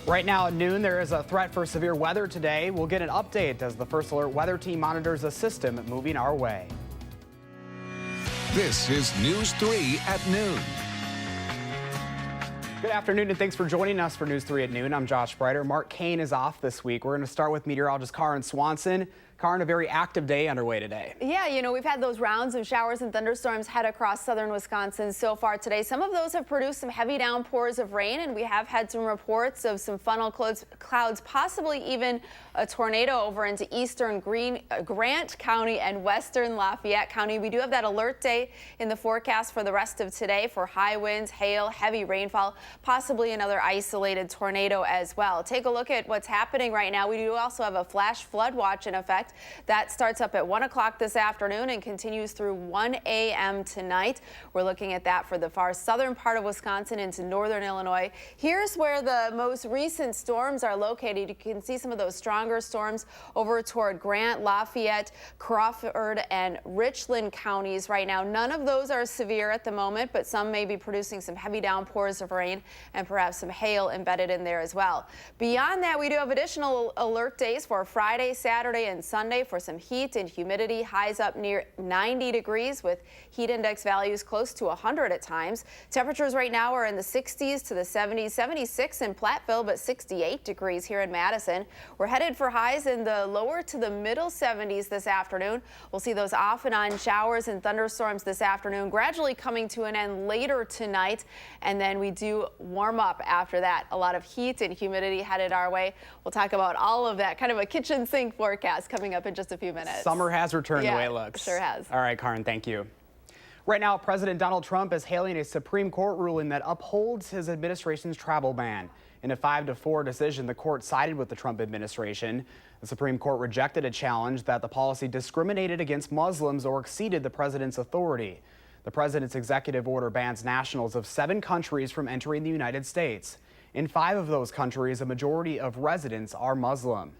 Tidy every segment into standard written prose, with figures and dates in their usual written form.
Right now at noon, there is a threat for severe weather today. We'll get an update as the First Alert weather team monitors a system moving our way. This is News 3 at noon. Good afternoon and thanks for joining us for News 3 at noon. I'm Josh Breiter. Mark Kane is off this week. We're going to start with meteorologist Karin Swanson. Karin, a very active day underway today. Yeah, you know, we've had those rounds of showers and thunderstorms head across southern Wisconsin so far today. Some of those have produced some heavy downpours of rain, and we have had some reports of some funnel clouds, possibly even a tornado over into eastern Grant County and western Lafayette County. We do have that alert day in the forecast for the rest of today for high winds, hail, heavy rainfall, possibly another isolated tornado as well. Take a look at what's happening right now. We do also have a flash flood watch in effect. That starts up at 1 o'clock this afternoon and continues through 1 a.m. tonight. We're looking at that for the far southern part of Wisconsin into northern Illinois. Here's where the most recent storms are located. You can see some of those stronger storms over toward Grant, Lafayette, Crawford, and Richland counties right now. None of those are severe at the moment, but some may be producing some heavy downpours of rain and perhaps some hail embedded in there as well. Beyond that, we do have additional alert days for Friday, Saturday, and Sunday for some heat and humidity. Highs up near 90 degrees with heat index values close to 100 at times. Temperatures right now are in the 60s to the 70s, 76 in Platteville, but 68 degrees here in Madison. We're headed for highs in the lower to the middle 70s this afternoon. We'll see those off and on showers and thunderstorms this afternoon, gradually coming to an end later tonight. And then we do warm up after that. A lot of heat and humidity headed our way. We'll talk about all of that, kind of a kitchen sink forecast coming up in just a few minutes. Summer has returned the way it looks. Sure has. All right, Karin, thank you. Right now, President Donald Trump is hailing a Supreme Court ruling that upholds his administration's travel ban. In a 5-4 decision, the court sided with the Trump administration. The Supreme Court rejected a challenge that the policy discriminated against Muslims or exceeded the president's authority. The president's executive order bans nationals of 7 countries from entering the United States. In 5 of those countries, a majority of residents are Muslim.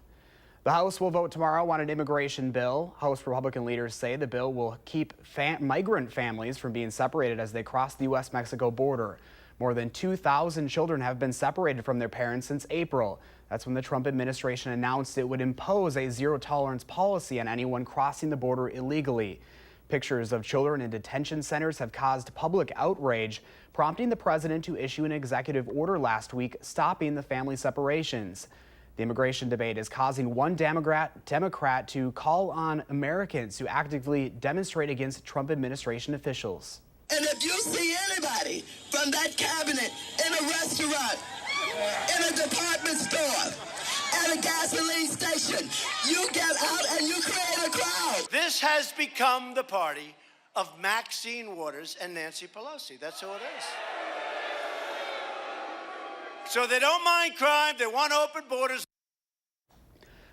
The House will vote tomorrow on an immigration bill. House Republican leaders say the bill will keep migrant families from being separated as they cross the U.S.-Mexico border. More than 2,000 children have been separated from their parents since April. That's when the Trump administration announced it would impose a zero-tolerance policy on anyone crossing the border illegally. Pictures of children in detention centers have caused public outrage, prompting the president to issue an executive order last week stopping the family separations. The immigration debate is causing one Democrat to call on Americans to actively demonstrate against Trump administration officials. And if you see anybody from that cabinet in a restaurant, in a department store, at a gasoline station, you get out and you create a crowd. This has become the party of Maxine Waters and Nancy Pelosi. That's who it is. So they don't mind crime. They want open borders.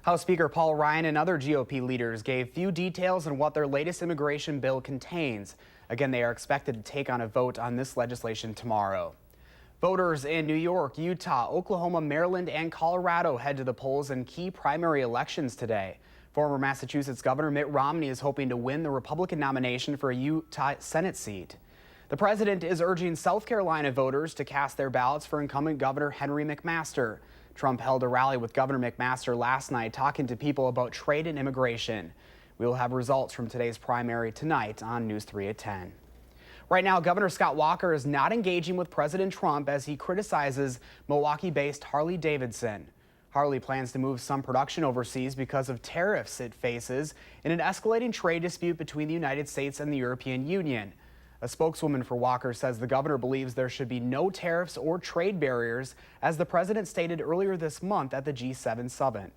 House Speaker Paul Ryan and other GOP leaders gave few details on what their latest immigration bill contains. Again, they are expected to take on a vote on this legislation tomorrow. Voters in New York, Utah, Oklahoma, Maryland, and Colorado head to the polls in key primary elections today. Former Massachusetts Governor Mitt Romney is hoping to win the Republican nomination for a Utah Senate seat. The president is urging South Carolina voters to cast their ballots for incumbent Governor Henry McMaster. Trump held a rally with Governor McMaster last night talking to people about trade and immigration. We will have results from today's primary tonight on News 3 at 10. Right now, Governor Scott Walker is not engaging with President Trump as he criticizes Milwaukee-based Harley-Davidson. Harley plans to move some production overseas because of tariffs it faces in an escalating trade dispute between the United States and the European Union. A spokeswoman for Walker says the governor believes there should be no tariffs or trade barriers, as the president stated earlier this month at the G7 summit.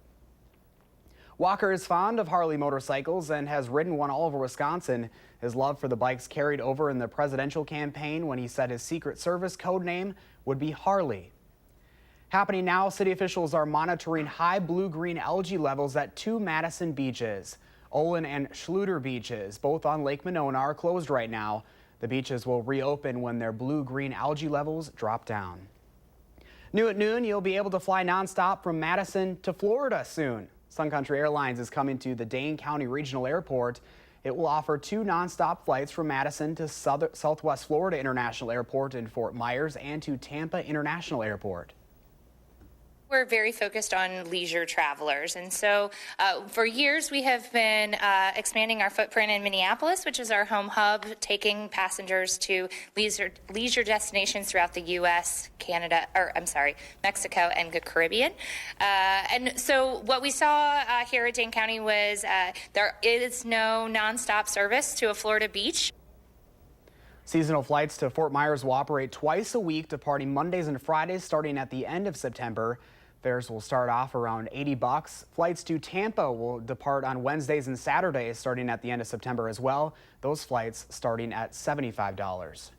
Walker is fond of Harley motorcycles and has ridden one all over Wisconsin. His love for the bikes carried over in the presidential campaign when he said his Secret Service code name would be Harley. Happening now, city officials are monitoring high blue-green algae levels at 2 Madison beaches. Olin and Schluter beaches, both on Lake Monona, are closed right now. The beaches will reopen when their blue-green algae levels drop down. New at noon, you'll be able to fly nonstop from Madison to Florida soon. Sun Country Airlines is coming to the Dane County Regional Airport. It will offer 2 nonstop flights from Madison to Southwest Florida International Airport in Fort Myers and to Tampa International Airport. We're very focused on leisure travelers. And so for years, we have been expanding our footprint in Minneapolis, which is our home hub, taking passengers to leisure destinations throughout the U.S., Mexico, and the Caribbean. And so what we saw here at Dane County was there is no nonstop service to a Florida beach. Seasonal flights to Fort Myers will operate twice a week, departing Mondays and Fridays starting at the end of September. Fares will start off around $80. Flights to Tampa will depart on Wednesdays and Saturdays starting at the end of September as well. Those flights starting at $75.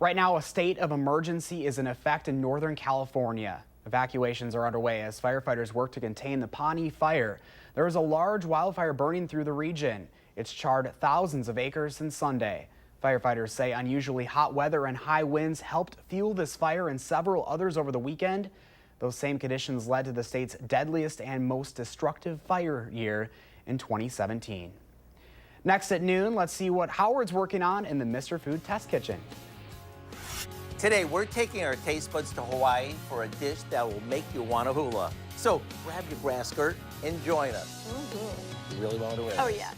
Right now, a state of emergency is in effect in Northern California. Evacuations are underway as firefighters work to contain the Pawnee fire. There is a large wildfire burning through the region. It's charred thousands of acres since Sunday. Firefighters say unusually hot weather and high winds helped fuel this fire and several others over the weekend. Those same conditions led to the state's deadliest and most destructive fire year in 2017. Next at noon, let's see what Howard's working on in the Mr. Food Test Kitchen. Today, we're taking our taste buds to Hawaii for a dish that will make you want to hula. So grab your grass skirt and join us. You really want to win. Oh, yeah.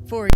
For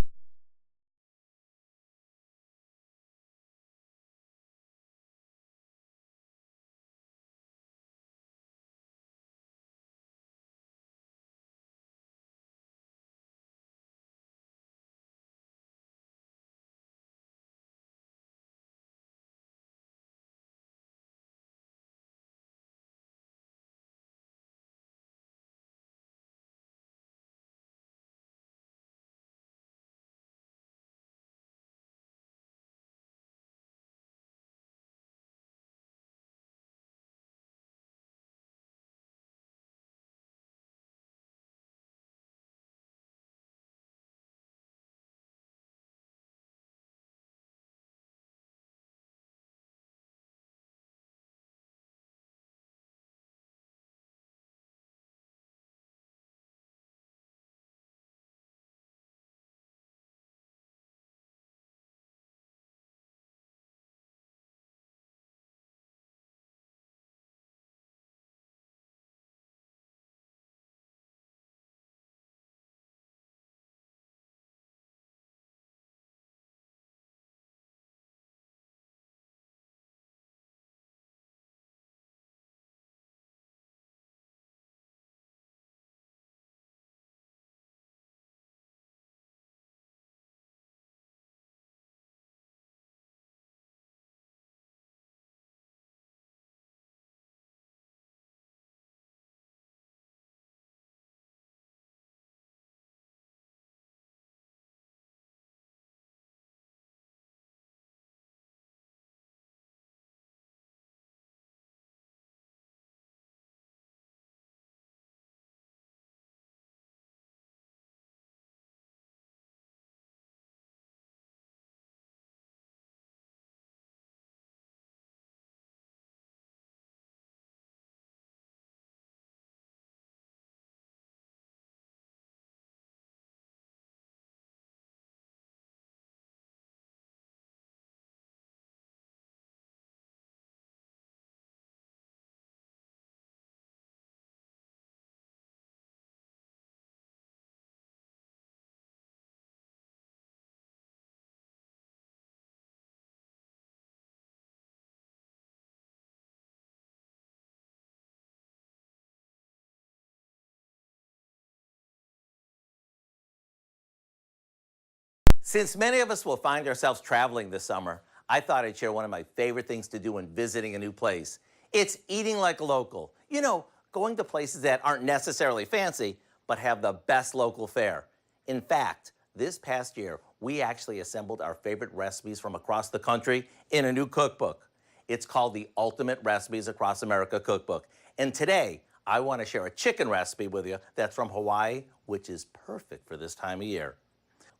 Since many of us will find ourselves traveling this summer, I thought I'd share one of my favorite things to do when visiting a new place. It's eating like a local. You know, going to places that aren't necessarily fancy, but have the best local fare. In fact, this past year, we actually assembled our favorite recipes from across the country in a new cookbook. It's called the Ultimate Recipes Across America Cookbook. And today, I want to share a chicken recipe with you that's from Hawaii, which is perfect for this time of year.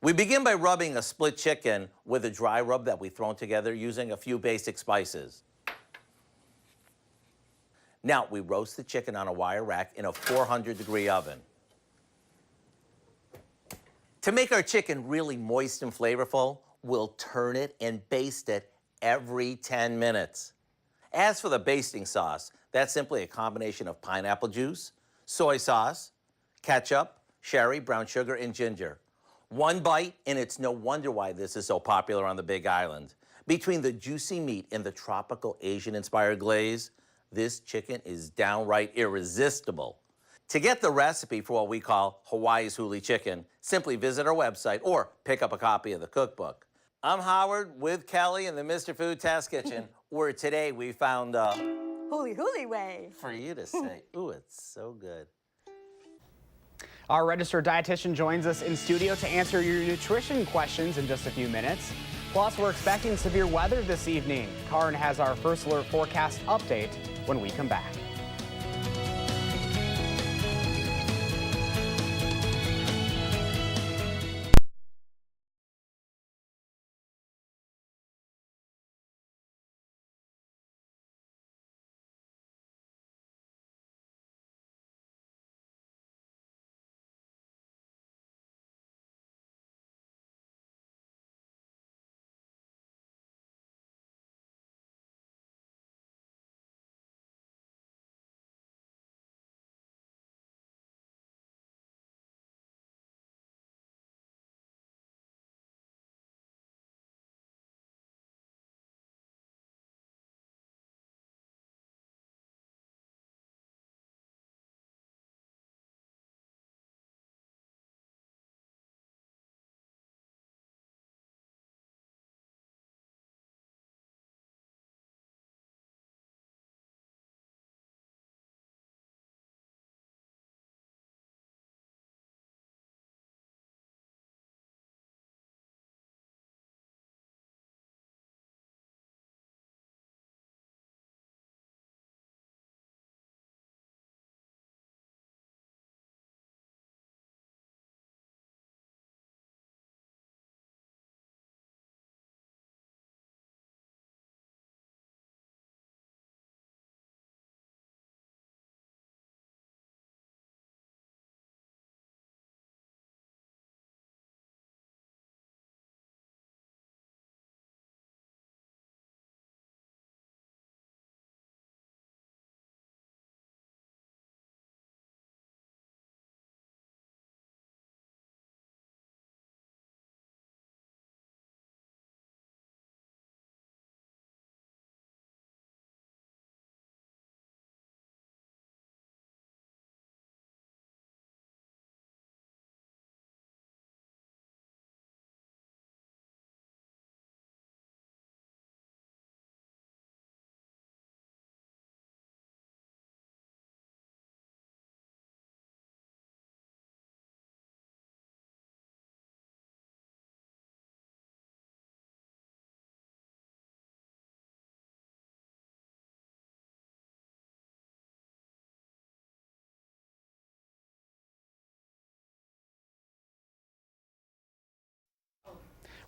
We begin by rubbing a split chicken with a dry rub that we've thrown together using a few basic spices. Now, we roast the chicken on a wire rack in a 400-degree oven. To make our chicken really moist and flavorful, we'll turn it and baste it every 10 minutes. As for the basting sauce, That's simply a combination of pineapple juice, soy sauce, ketchup, sherry, brown sugar, and ginger. One bite, and it's no wonder why this is so popular on the Big Island. Between the juicy meat and the tropical Asian-inspired glaze, this chicken is downright irresistible. To get the recipe for what we call Hawaii's Huli chicken, simply visit our website or pick up a copy of the cookbook. I'm Howard with Kelly in the Mr. Food Test Kitchen, where today we found Huli Huli way. for you to say. Ooh, it's so good. Our registered dietitian joins us in studio to answer your nutrition questions in just a few minutes. Plus, we're expecting severe weather this evening. Karin has our first alert forecast update when we come back.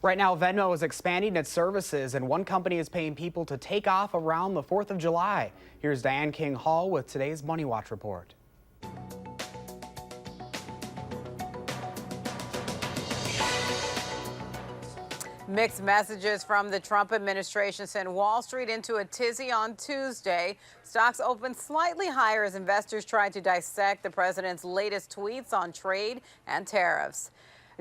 Right now, Venmo is expanding its services, and one company is paying people to take off around the 4th of July. Here's Diane King Hall with today's Money Watch report. Mixed messages from the Trump administration sent Wall Street into a tizzy on Tuesday. Stocks opened slightly higher as investors tried to dissect the president's latest tweets on trade and tariffs.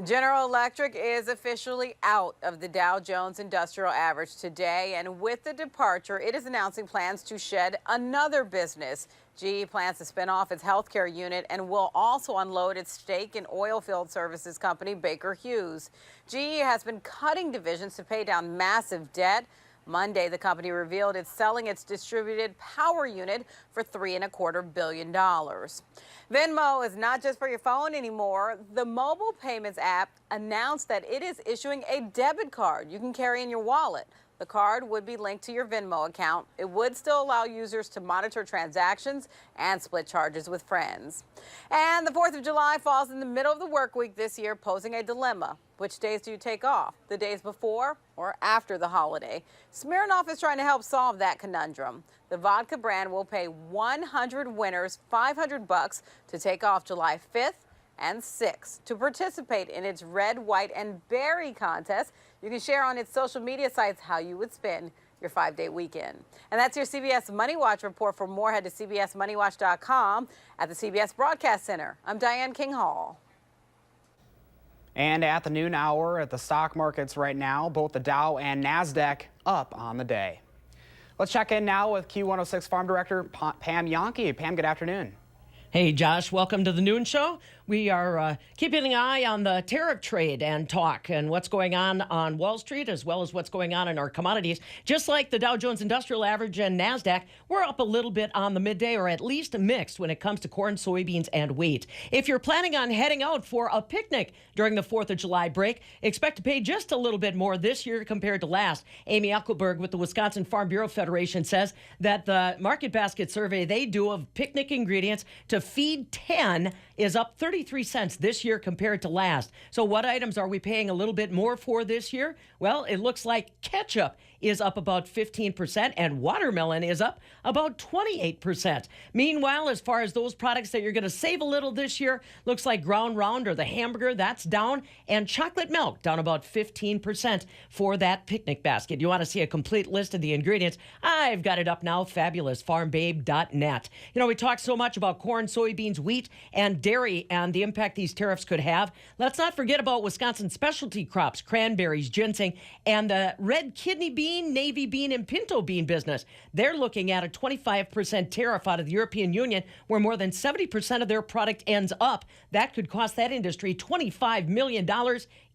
General Electric is officially out of the Dow Jones Industrial Average today, and with the departure, it is announcing plans to shed another business. GE plans to spin off its healthcare unit and will also unload its stake in oilfield services company Baker Hughes. GE has been cutting divisions to pay down massive debt. Monday, the company revealed it's selling its distributed power unit for $3.25 billion. Venmo is not just for your phone anymore. The mobile payments app announced that it is issuing a debit card you can carry in your wallet. The card would be linked to your Venmo account. It would still allow users to monitor transactions and split charges with friends. And the 4th of July falls in the middle of the work week this year, posing a dilemma. Which days do you take off? The days before or after the holiday? Smirnoff is trying to help solve that conundrum. The vodka brand will pay 100 winners $500 to take off July 5th and 6th. To participate in its red, white, and berry contest, you can share on its social media sites how you would spend your 5-day weekend. And that's your CBS Money Watch report. For more, head to cbsmoneywatch.com. At the CBS Broadcast Center, I'm Diane King Hall. And at the noon hour at the stock markets right now, both the Dow and NASDAQ up on the day. Let's check in now with Q106 Farm Director Pam Yonke. Pam, good afternoon. Hey, Josh, welcome to the Noon Show. We are keeping an eye on the tariff trade and talk and what's going on Wall Street, as well as what's going on in our commodities. Just like the Dow Jones Industrial Average and NASDAQ, we're up a little bit on the midday, or at least mixed when it comes to corn, soybeans, and wheat. If you're planning on heading out for a picnic during the 4th of July break, expect to pay just a little bit more this year compared to last. Amy Eckelberg with the Wisconsin Farm Bureau Federation says that the market basket survey they do of picnic ingredients to feed 10 is up 33 cents this year compared to last. So what items are we paying a little bit more for this year? Well, it looks like ketchup is up about 15% and watermelon is up about 28%. Meanwhile, as far as those products that you're going to save a little this year, looks like ground round or the hamburger, that's down, and chocolate milk down about 15% for that picnic basket. You want to see a complete list of the ingredients? I've got it up now, fabulousfarmbabe.net. You know, we talked so much about corn, soybeans, wheat, and dairy and the impact these tariffs could have. Let's not forget about Wisconsin specialty crops, cranberries, ginseng, and the red kidney bean, navy bean, and pinto bean business. They're looking at a 25% tariff out of the European Union, where more than 70% of their product ends up. That could cost that industry $25 million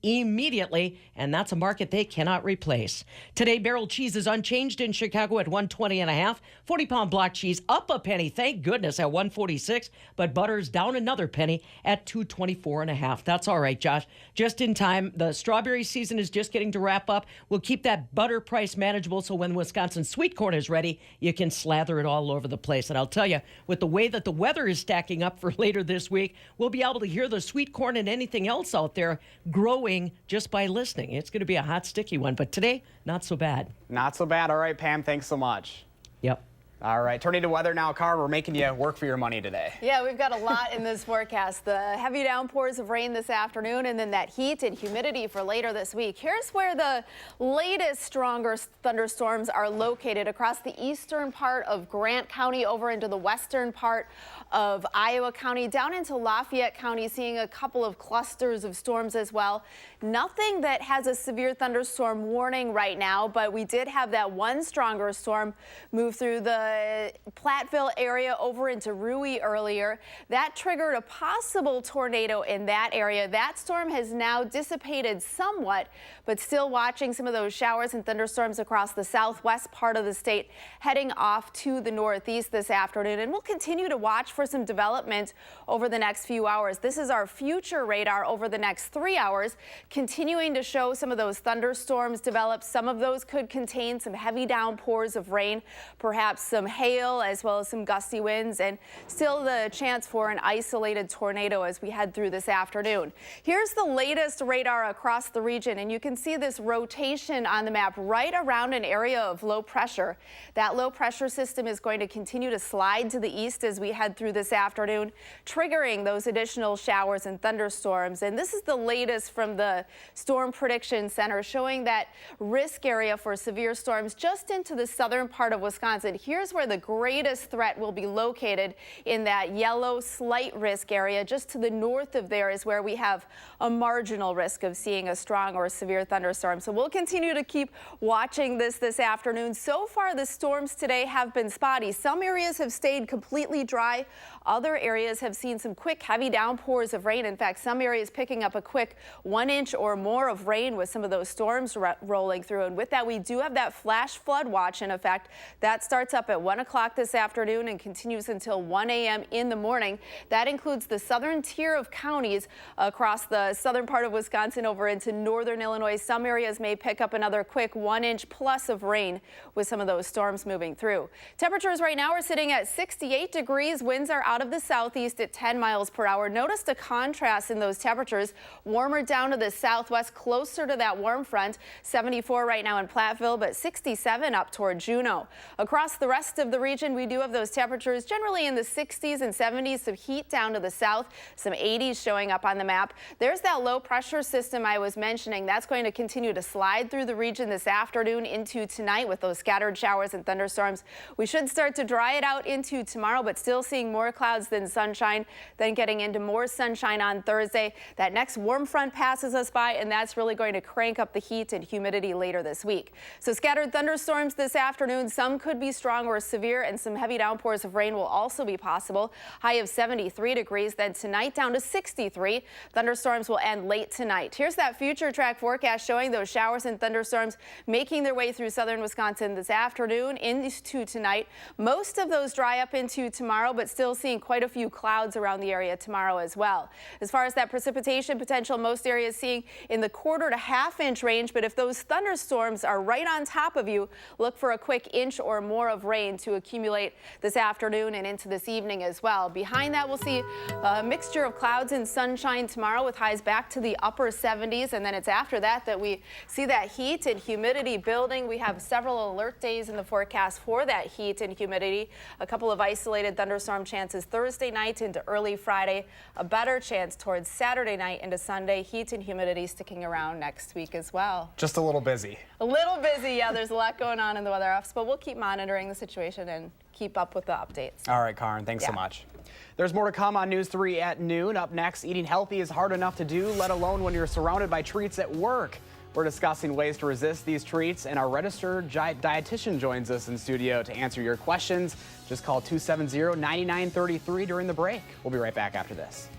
immediately, and that's a market they cannot replace. Today, barrel cheese is unchanged in Chicago at $120.5. 40-pound block cheese up a penny, thank goodness, at $146, but butter's down another penny at $224.5. That's all right, Josh. Just in time. The strawberry season is just getting to wrap up. We'll keep that butter price manageable, so when Wisconsin sweet corn is ready, you can slather it all over the place. And I'll tell you, with the way that the weather is stacking up for later this week, we'll be able to hear the sweet corn and anything else out there growing just by listening. It's going to be a hot, sticky one, but today, not so bad. Not so bad. All right, Pam, thanks so much. Yep. All right, turning to weather now, Carr, we're making you work for your money today. Yeah, we've got a lot in this forecast. The heavy downpours of rain this afternoon and then that heat and humidity for later this week. Here's where the latest stronger thunderstorms are located across the eastern part of Grant County over into the western part of Iowa County, down into Lafayette County, seeing a couple of clusters of storms as well. Nothing that has a severe thunderstorm warning right now, but we did have that one stronger storm move through the Platteville area over into Rui earlier. That triggered a possible tornado in that area. That storm has now dissipated somewhat, but still watching some of those showers and thunderstorms across the southwest part of the state, heading off to the northeast this afternoon. And we'll continue to watch for some development over the next few hours. This is our future radar over the next 3 hours, continuing to show some of those thunderstorms develop. Some of those could contain some heavy downpours of rain, perhaps some hail, as well as some gusty winds, and still the chance for an isolated tornado as we head through this afternoon. Here's the latest radar across the region, and you can see this rotation on the map right around an area of low pressure. That low pressure system is going to continue to slide to the east as we head through this afternoon, triggering those additional showers and thunderstorms. And this is the latest from the Storm Prediction Center, showing that risk area for severe storms just into the southern part of Wisconsin. Here's where the greatest threat will be located, in that yellow slight risk area. Just to the north of there is where we have a marginal risk of seeing a strong or severe thunderstorm. So we'll continue to keep watching this afternoon. So far, the storms today have been spotty. Some areas have stayed completely dry. Other areas have seen some quick, heavy downpours of rain. In fact, some areas picking up a quick 1 inch or more of rain with some of those storms rolling through. And with that, we do have that flash flood watch in effect. That starts up at 1 o'clock this afternoon and continues until 1 a.m. in the morning. That includes the southern tier of counties across the southern part of Wisconsin over into northern Illinois. Some areas may pick up another quick 1 inch plus of rain with some of those storms moving through. Temperatures right now are sitting at 68 degrees. Winds are out of the southeast at 10 miles per hour. Notice the contrast in those temperatures. Warmer down to the southwest, closer to that warm front. 74 right now in Platteville, but 67 up toward Juneau. Across the rest rest of the region, we do have those temperatures generally in the 60s and 70s, some heat down to the south, some 80s showing up on the map. There's that low pressure system I was mentioning. That's going to continue to slide through the region this afternoon into tonight with those scattered showers and thunderstorms. We should start to dry it out into tomorrow, but still seeing more clouds than sunshine, then getting into more sunshine on Thursday. That next warm front passes us by, and that's really going to crank up the heat and humidity later this week. So scattered thunderstorms this afternoon. Some could be strong or severe, and some heavy downpours of rain will also be possible. High of 73 degrees. Then tonight down to 63. Thunderstorms will end late tonight. Here's that future track forecast showing those showers and thunderstorms making their way through southern Wisconsin this afternoon into tonight. Most of those dry up into tomorrow, but still seeing quite a few clouds around the area tomorrow as well. As far as that precipitation potential, most areas seeing in the quarter to half-inch range, but if those thunderstorms are right on top of you, look for a quick inch or more of rain to accumulate this afternoon and into this evening as well. Behind that, we'll see a mixture of clouds and sunshine tomorrow with highs back to the upper 70s, and then it's after that we see that heat and humidity building. We have several alert days in the forecast for that heat and humidity. A couple of isolated thunderstorm chances Thursday night into early Friday. A better chance towards Saturday night into Sunday. Heat and humidity sticking around next week as well. Just a little busy. A little busy, yeah. There's a lot going on in the weather office, but we'll keep monitoring the situation and keep up with the updates. All right, Karen, thanks so much. There's more to come on News 3 at noon. Up next, eating healthy is hard enough to do, let alone when you're surrounded by treats at work. We're discussing ways to resist these treats, and our registered dietitian joins us in studio to answer your questions. Just call 270-9933 during the break. We'll be right back after this.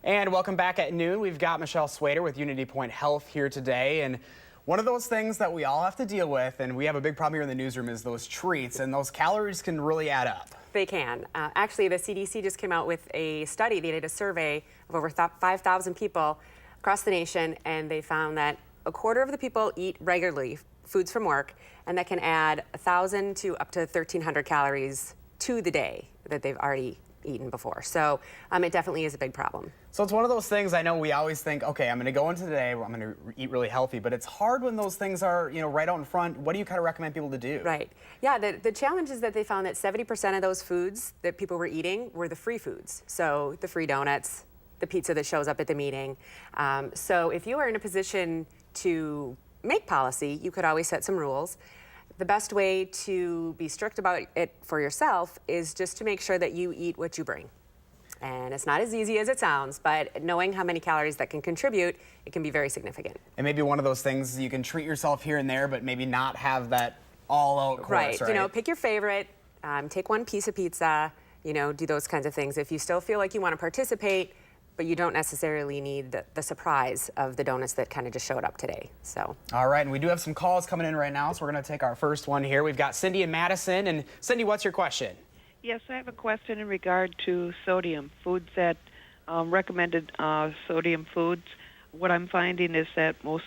And welcome back at noon. We've got Michelle Swader with Unity Point Health here today. And one of those things that we all have to deal with, and we have a big problem here in the newsroom, is those treats. And those calories can really add up. They can. Actually, the CDC just came out with a study. They did a survey of over 5,000 people across the nation, and they found that a quarter of the people eat regularly foods from work, and that can add 1,000 to up to 1,300 calories to the day that they've already eaten before. So it definitely is a big problem. So it's one of those things, I know we always think, okay, I'm going to go into the day, I'm going to eat really healthy, but it's hard when those things are, right out in front. What do you kind of recommend people to do? Right. Yeah, the challenge is that they found that 70% of those foods that people were eating were the free foods. So the free donuts, the pizza that shows up at the meeting. So if you are in a position to make policy, you could always set some rules. The best way to be strict about it for yourself is just to make sure that you eat what you bring. And it's not as easy as it sounds, but knowing how many calories that can contribute, it can be very significant. And maybe one of those things you can treat yourself here and there, but maybe not have that all-out course, right? Pick your favorite, take one piece of pizza, do those kinds of things. If you still feel like you want to participate, but you don't necessarily need the surprise of the donuts that kind of just showed up today. So. All right, and we do have some calls coming in right now, so we're going to take our first one here. We've got Cindy in Madison, and Cindy, what's your question? Yes, I have a question in regard to sodium, foods that recommended sodium foods. What I'm finding is that most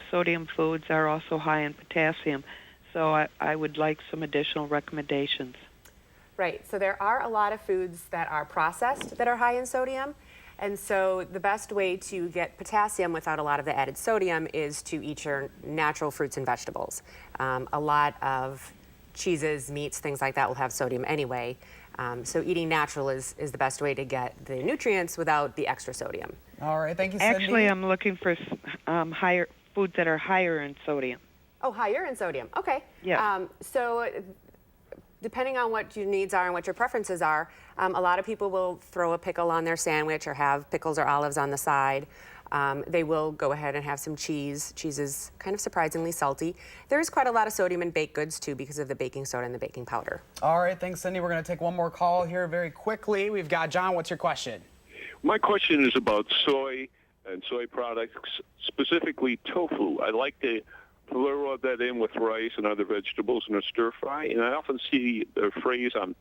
sodium foods are also high in potassium, so I would like some additional recommendations. Right, so there are a lot of foods that are processed that are high in sodium. And so the best way to get potassium without a lot of the added sodium is to eat your natural fruits and vegetables. A lot of cheeses, meats, things like that will have sodium anyway. So eating natural is the best way to get the nutrients without the extra sodium. All right, thank you, Cindy. Actually, I'm looking for higher foods that are higher in sodium. Oh, higher in sodium. Okay. Yeah. So depending on what your needs are and what your preferences are, a lot of people will throw a pickle on their sandwich or have pickles or olives on the side. They will go ahead and have some cheese. Cheese is kind of surprisingly salty. There is quite a lot of sodium in baked goods, too, because of the baking soda and the baking powder. All right, thanks, Cindy. We're going to take one more call here very quickly. We've got John. What's your question? My question is about soy and soy products, specifically tofu. I like to rub that in with rice and other vegetables in a stir fry, and I often see the phrase on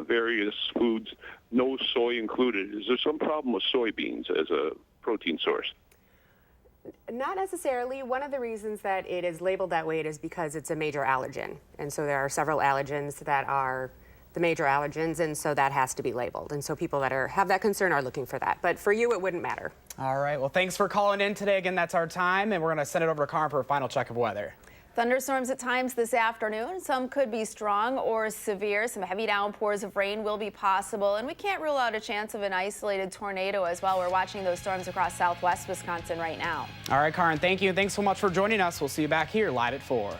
various foods, no soy included. Is there some problem with soybeans as a protein source? Not necessarily. One of the reasons that it is labeled that way is because it's a major allergen. And so there are several allergens that are the major allergens, and so that has to be labeled. And so people that have that concern are looking for that. But for you, it wouldn't matter. All right. Well, thanks for calling in today. Again, that's our time, and we're going to send it over to Carm for a final check of weather. Thunderstorms at times this afternoon. Some could be strong or severe. Some heavy downpours of rain will be possible, and we can't rule out a chance of an isolated tornado as well. We're watching those storms across southwest Wisconsin right now. All right, Karen, thank you. Thanks so much for joining us. We'll see you back here live at 4.